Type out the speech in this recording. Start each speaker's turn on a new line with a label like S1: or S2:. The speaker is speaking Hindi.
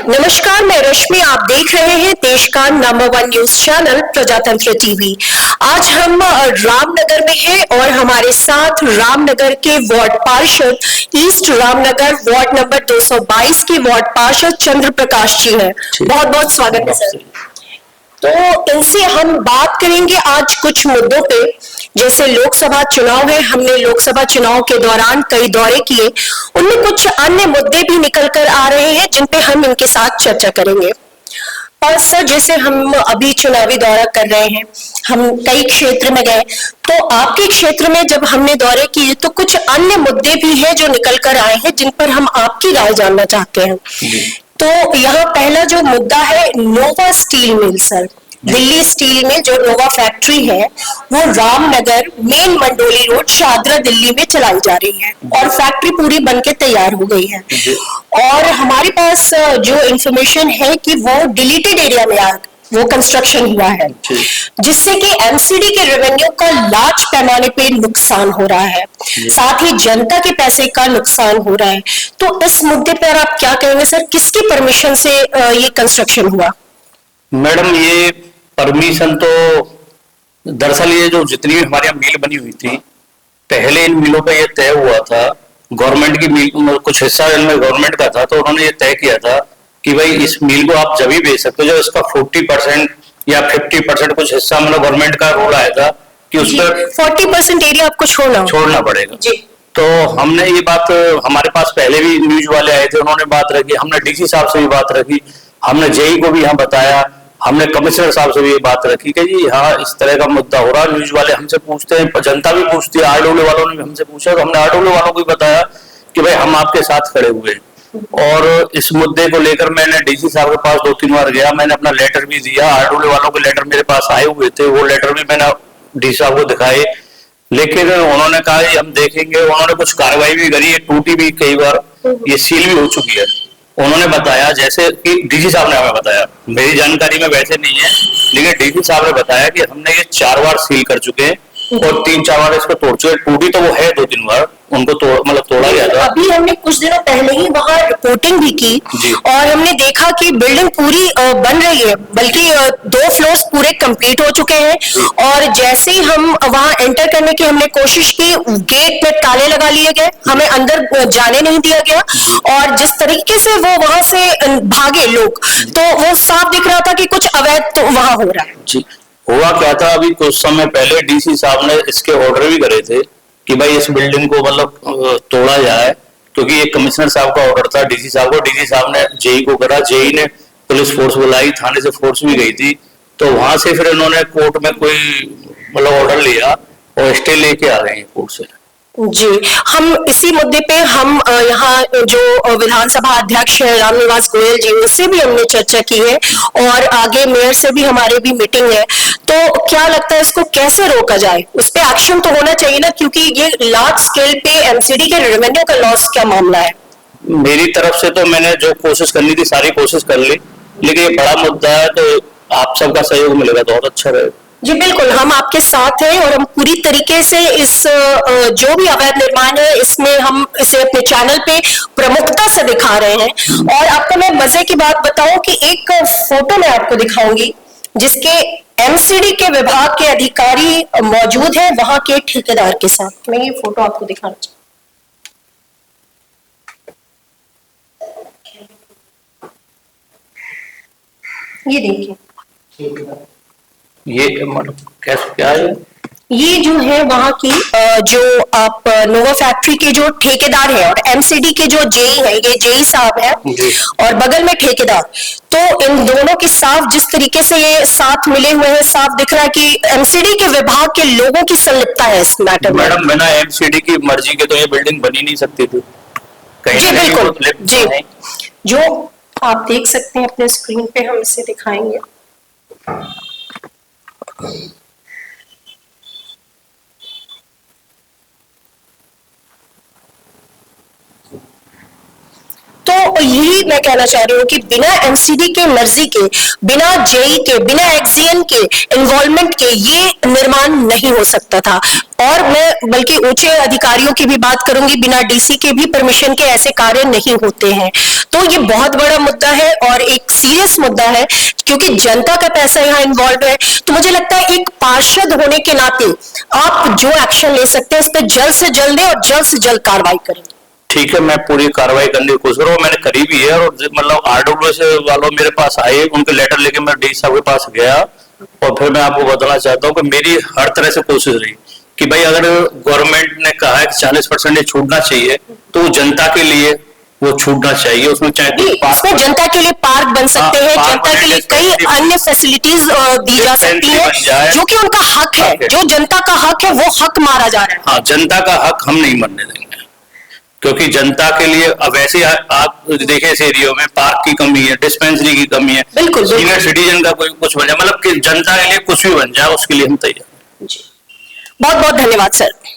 S1: नमस्कार, मैं रश्मि। आप देख रहे हैं देश का नंबर 1 न्यूज चैनल प्रजातंत्र टीवी। आज हम रामनगर में हैं और हमारे साथ रामनगर के वार्ड पार्षद, ईस्ट रामनगर वार्ड नंबर 222 के वार्ड पार्षद चंद्र प्रकाश जी हैं। बहुत बहुत स्वागत है सर। तो इनसे हम बात करेंगे आज कुछ मुद्दों पे, जैसे लोकसभा चुनाव है। हमने लोकसभा चुनाव के दौरान कई दौरे किए, उनमें कुछ अन्य मुद्दे भी निकल कर आ रहे हैं जिन पे हम इनके साथ चर्चा करेंगे। और सर, जैसे हम अभी चुनावी दौरा कर रहे हैं, हम कई क्षेत्र में गए, तो आपके क्षेत्र में जब हमने दौरे किए तो कुछ अन्य मुद्दे भी हैं जो निकल कर आए हैं जिन पर हम आपकी राय जानना चाहते हैं। तो यहाँ पहला जो मुद्दा है Nova steel mill sir, Delhi steel में जो नोवा फैक्ट्री है वो रामनगर मेन मंडोली रोड शाहदरा दिल्ली में चलाई जा रही है और फैक्ट्री पूरी बनके तैयार हो गई है। और हमारे पास जो इंफॉर्मेशन है कि वो डिलीटेड एरिया में वो कंस्ट्रक्शन हुआ है, जिससे कि एमसीडी के रेवेन्यू का लार्ज पैमाने पे नुकसान हो रहा है, साथ ही जनता के पैसे का नुकसान हो रहा है। तो इस मुद्दे पर आप क्या कहेंगे सर, किसकी परमिशन से ये कंस्ट्रक्शन हुआ?
S2: मैडम, ये परमिशन तो दरअसल ये जो जितनी भी हमारे यहाँ मिल बनी हुई थी, पहले इन मिलों का ये तय हुआ था, गवर्नमेंट की मिल कुछ हिस्सा इनमें गवर्नमेंट का था, तो उन्होंने ये तय किया था कि भाई इस मिल को आप जब भी बेच सकते हो जब इसका 40% या 50% कुछ हिस्सा, मतलब गवर्नमेंट का रूल आया था कि उस पर
S1: 40% एरिया आपको छोड़ना
S2: पड़ेगा जी। तो हमने ये बात, हमारे पास पहले भी न्यूज वाले आए थे, उन्होंने बात रखी, हमने डीसी साहब से भी बात रखी, हमने जेई को भी यहाँ बताया, हमने कमिश्नर साहब से भी ये बात रखी कि जी हाँ इस तरह का मुद्दा हो रहा है। न्यूज वाले हमसे पूछते हैं, जनता भी पूछती है, आरडब्ल्यू वालों ने भी हमसे पूछा, तो हमने आरडब्ल्यू वालों को भी बताया कि भाई हम आपके साथ खड़े हुए हैं। और इस मुद्दे को लेकर मैंने डीसी साहब के पास 2-3 बार गया, मैंने अपना लेटर भी दिया, आरडब्ल्यू वालों के लेटर मेरे पास आए हुए थे, वो लेटर भी मैंने डीसी साहब को दिखाए, लेकिन उन्होंने कहा हम देखेंगे। उन्होंने कुछ कार्रवाई भी करी है, टूटी भी कई बार, ये सील भी हो चुकी है। उन्होंने बताया, जैसे कि डीसी साहब ने हमें बताया, मेरी जानकारी में वैसे नहीं है, लेकिन डीसी साहब ने बताया कि हमने ये 4 बार सील कर चुके हैं और 3-4 बार इसको तोड़ चुके। टूटी तो वो है 2-3 बार, उनको तोड़ा गया था।
S1: अभी हमने कुछ दिनों पहले ही वहाँ रिपोर्टिंग भी की और हमने देखा कि बिल्डिंग पूरी बन रही है, बल्कि 2 फ्लोर्स पूरे कंप्लीट हो चुके हैं। और जैसे ही हम वहाँ एंटर करने की हमने कोशिश की, गेट में ताले लगा लिए गए, हमें अंदर जाने नहीं दिया गया, और जिस तरीके से वो वहाँ से भागे लोग, तो वो साफ दिख रहा था कि कुछ अवैध तो वहाँ हो रहा है
S2: जी। हुआ क्या था, अभी कुछ समय पहले डीसी साहब ने इसके ऑर्डर भी करे थे कि भाई इस बिल्डिंग को मतलब तोड़ा जाए, क्योंकि ये कमिश्नर साहब का ऑर्डर था डीसी साहब को। डीसी साहब ने जेई को करा, जेई ने पुलिस फोर्स बुलाई, थाने से फोर्स भी गई थी, तो वहां से फिर इन्होंने कोर्ट में कोई मतलब ऑर्डर लिया और स्टे लेके आ गए हैं कोर्ट से।
S1: जी, हम इसी मुद्दे पे हम यहाँ जो विधानसभा अध्यक्ष है रामनिवास गोयल जी, उससे भी हमने चर्चा की है और आगे मेयर से भी हमारे भी मीटिंग है। तो क्या लगता है इसको कैसे रोका जाए? उस पे एक्शन तो होना चाहिए ना, क्योंकि ये लार्ज स्केल पे एमसीडी के रेवेन्यू का लॉस क्या मामला है?
S2: मेरी तरफ से तो मैंने जो कोशिश करनी थी सारी कोशिश कर ली, लेकिन ये बड़ा मुद्दा है, तो आप सबका सहयोग मिलेगा तो बहुत अच्छा रहेगा।
S1: जी बिल्कुल, हम आपके साथ हैं और हम पूरी तरीके से इस जो भी अवैध निर्माण है इसमें हम इसे अपने चैनल पे प्रमुखता से दिखा रहे हैं। और आपको मैं मजे की बात बताऊं कि एक फोटो मैं आपको दिखाऊंगी जिसके एमसीडी के विभाग के अधिकारी मौजूद है वहां के ठेकेदार के साथ। मैं ये फोटो आपको दिखाना चाहूँ। ये देखिए,
S2: ये मतलब कैसे क्या है?
S1: ये जो है वहाँ की जो आप नोवा फैक्ट्री के जो ठेकेदार है और एमसीडी के जो जेई है, ये जेई साहब है और बगल में ठेकेदार। तो इन दोनों के साफ जिस तरीके से ये साथ मिले हुए हैं, साफ दिख रहा है कि एमसीडी के विभाग के लोगों की संलिप्तता है इस मैटर में।
S2: मैडम, बिना एमसीडी की मर्जी के तो ये बिल्डिंग बनी नहीं सकती थी।
S1: जी बिल्कुल जी, जो आप देख सकते हैं अपने स्क्रीन पे, हम इसे दिखाएंगे। तो यही मैं कहना चाह रही हूँ कि बिना एमसीडी के मर्जी के, बिना जेई के, बिना एक्सजीएन के इन्वॉल्वमेंट के ये निर्माण नहीं हो सकता था। और मैं बल्कि ऊंचे अधिकारियों की भी बात करूंगी, बिना डीसी के भी परमिशन के ऐसे कार्य नहीं होते हैं। तो ये बहुत बड़ा मुद्दा है और एक सीरियस मुद्दा है, क्योंकि जनता का पैसा यहाँ इन्वॉल्व है। तो मुझे लगता है एक पार्षद होने के नाते आप जो एक्शन ले सकते हैं इस पर जल्द से जल्द और जल्द से जल्द कार्रवाई करें।
S2: ठीक है, मैं पूरी कार्रवाई करने की कोशिश करूँ, मैंने करी भी है। और मतलब आरडब्ल्यू से वालों मेरे पास आए, उनके लेटर लेके मैं डी साहब के पास गया और फिर मैं आपको बताना चाहता हूँ कि मेरी हर तरह से कोशिश रही कि भाई अगर गवर्नमेंट ने कहा है कि 40% ये छूटना चाहिए तो वो जनता के लिए वो छूटना चाहिए। उसमें चाहे
S1: इसमें जनता के लिए पार्क बन सकते हैं, जनता के लिए कई अन्य फैसिलिटीज दी जा सकती है जो कि उनका हक है, जो जनता का हक है वो हक मारा जा रहा है।
S2: हाँ, जनता का हक हम नहीं मरने देंगे, क्योंकि जनता के लिए अब ऐसे आप देखें इस एरिया में पार्क की कमी है, डिस्पेंसरी की कमी है,
S1: बिल्कुल
S2: सीनियर सिटीजन का कोई कुछ बन जाए, मतलब कि जनता के लिए कुछ भी बन जाए उसके लिए हम तैयार।
S1: जी, बहुत बहुत धन्यवाद सर।